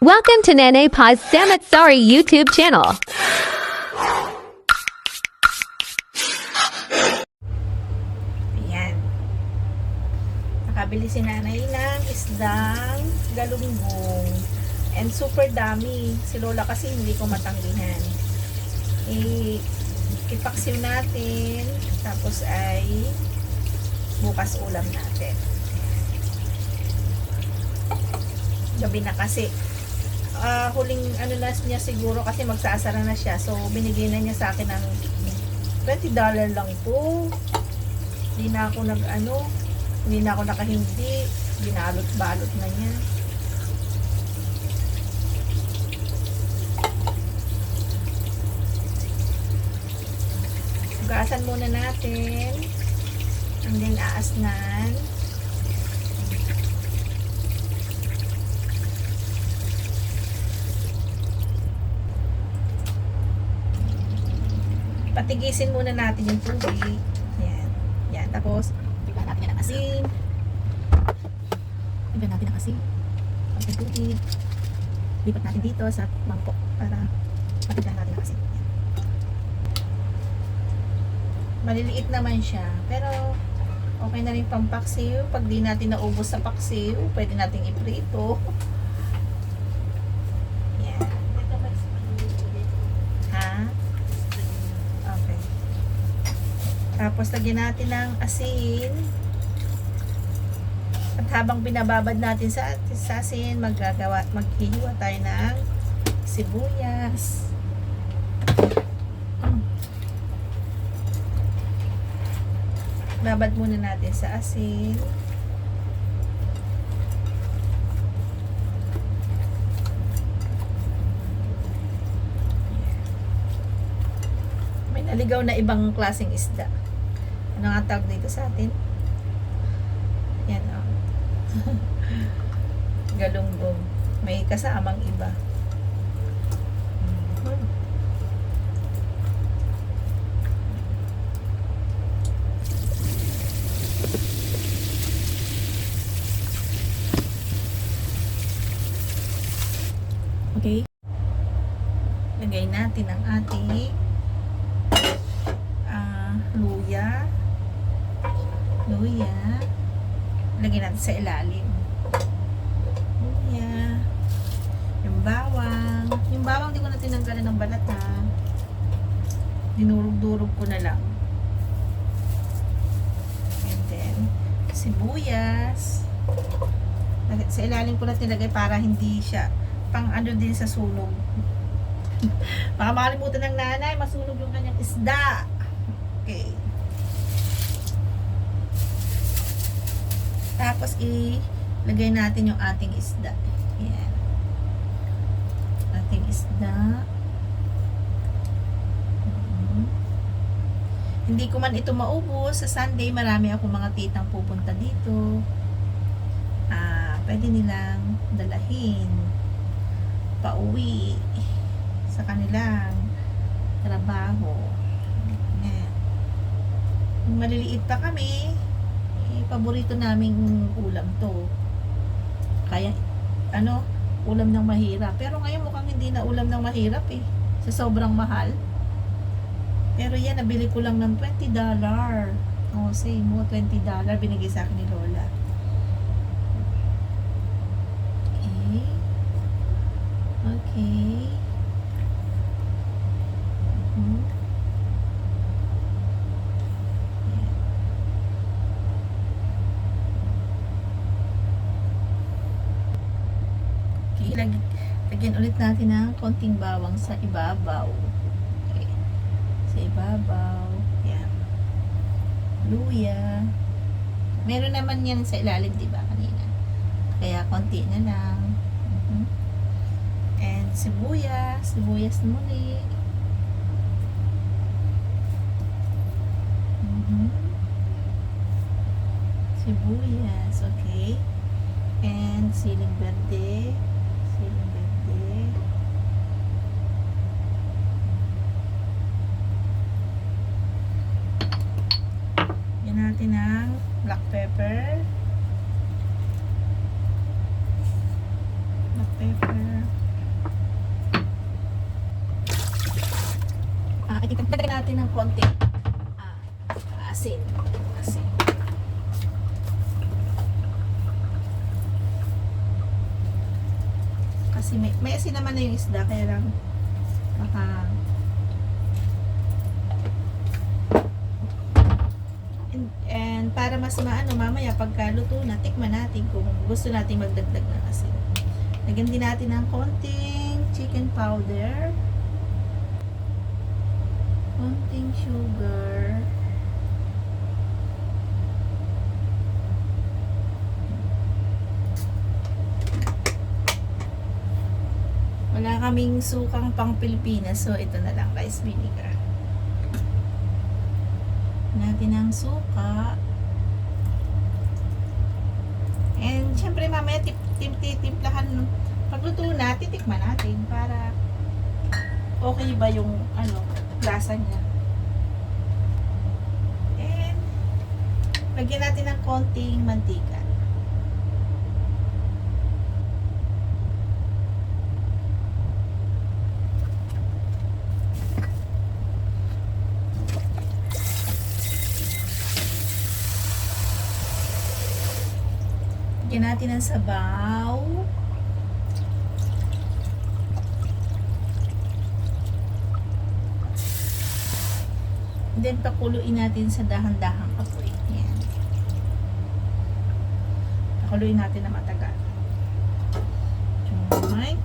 Welcome to Nene Pai's Dammit Sorry YouTube channel. Ayan. Nakabili si nanay ng isdang galunggong. And super dami. Si Lola kasi hindi ko matanggihan. Ipaksiw natin. Tapos ay bukas ulam natin. Gabi na kasi. Huling ano na niya siguro kasi magsasara na siya. So, binigay na niya sa akin ng $20 lang po. Hindi na ako hindi na ako nakahindi. Binalot-balot na niya. Hugasan muna natin. And then, aasnan. Patigisin muna natin yung tubig. Yan. Yan. Tapos, iba natin ang asin. Iba natin ang asin. Tapos yung tubig. Lipat natin dito sa mangkok para patiglan natin ang asin. Yan. Maliliit naman siya. Pero, okay na rin pang paksiw. Pag di natin naubos sa paksiw, pwede natin iprito. Tapos lagyan natin ng asin. At habang binababad natin sa asin, maghihiwa tayo ng sibuyas. Babad muna natin sa asin. May naligaw na ibang klaseng isda. Ano nga tawag dito sa atin? Yan o. Galunggong. May kasamang iba. Okay. Lagay natin ang ating luya. Lagyan natin sa ilalim. Luya. Yung bawang. Yung bawang di ko na tinanggalan ng balat ha. Dinurog-durog ko na lang. And then, sibuyas. Sa ilalim ko na tinagay para hindi siya pang ano din sa sunog. Baka makalimutan ng nanay, masunog yung kanyang isda. Okay. Tapos ilagay natin yung ating isda. Ayan. Ating isda. Hindi ko man ito maubos. Sa Sunday, marami ako mga titang pupunta dito. Pwede nilang dalahin pauwi sa kanilang trabaho. Ayan. Kung maliliit pa kami, paborito naming ulam to. Kaya, ulam ng mahirap. Pero ngayon mukhang hindi na ulam ng mahirap eh. Sa sobrang mahal. Pero yan, nabili ko lang ng $20. Say mo, $20 binigay sa akin ni Lola. Okay. Lagyan ulit natin ng konting bawang sa ibabaw. Okay. Sa ibabaw. Yan. Luya. Meron naman yan sa ilalim, diba, kanina? Kaya konti na lang. And sibuyas. Sibuyas muli. Sibuyas. Okay. And siling verde. Yan natin ng black pepper. Black pepper. Lagyan natin ng konti asin. Asin. Kasi may asin naman na yung isda, kaya lang baka and para mas maano mamaya pagkaluto na, tikman natin kung gusto natin magdagdag ng asin. Lagyan din natin ng konting chicken powder, konting sugar, wala kaming sukang pang Pilipinas, so ito na lang, rice vinegar. Natin ang suka. And syempre mamaya timplahan pagluto na, titikman natin para okay ba yung lasa niya. And lagyan natin ng konting mantika. Lagyan natin ng sabaw. Then pakuluin natin sa dahan-dahang apoy. Yan. Pakuluin natin na matagal. Chumay.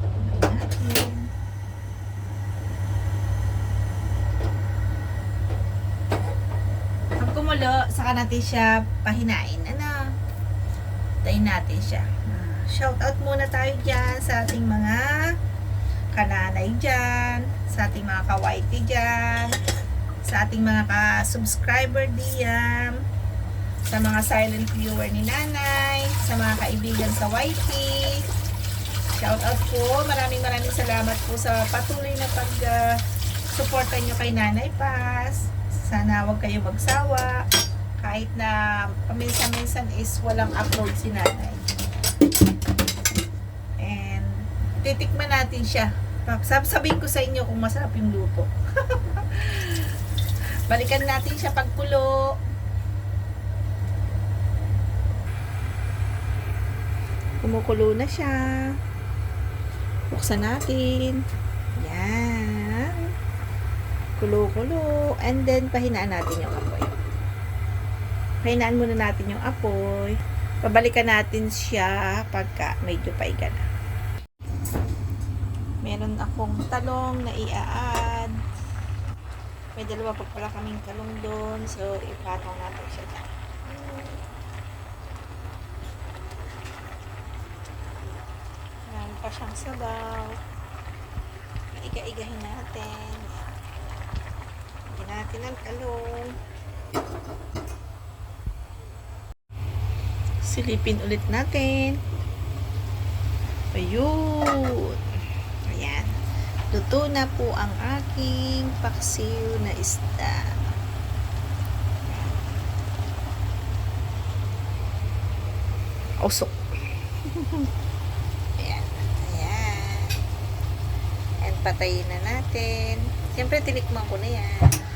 Pakuluin natin. Pag kumulo, saka natin siya pahinain. Tayin natin siya. Shout out muna tayo dyan sa ating mga kananay dyan, sa ating mga kawaiti dyan, sa ating mga ka-subscriber diyan, sa mga silent viewer ni nanay, sa mga kaibigan sa YT. Shout out po. Maraming salamat po sa patuloy na pag-suporta nyo kay Nanay Paz. Sana wag kayo magsawa. Kahit na paminsan-minsan is walang upload si nanay. And titikman natin siya. Sabihin ko sa inyo kung masarap yung luto. Balikan natin siya pagkulo. Kumukulo na siya. Buksan natin. Yan. Kulo-kulo. And then, pahinaan natin yung apoy. Pahinaan muna natin yung apoy. Pabalikan natin siya pagka medyo paiga na. Meron akong talong na i-add. May dalawa pa pala kaming talong doon. So, ipatong natin siya dyan. Meron pa siyang sabaw. Iga-igahin natin. Lagyan natin ang talong. Silipin ulit natin. Ayun. Ayan. Luto na po ang aking paksiw na isda. Usok. Ayan. Ayan. And patayin na natin. Siyempre, tinikman ko na yan.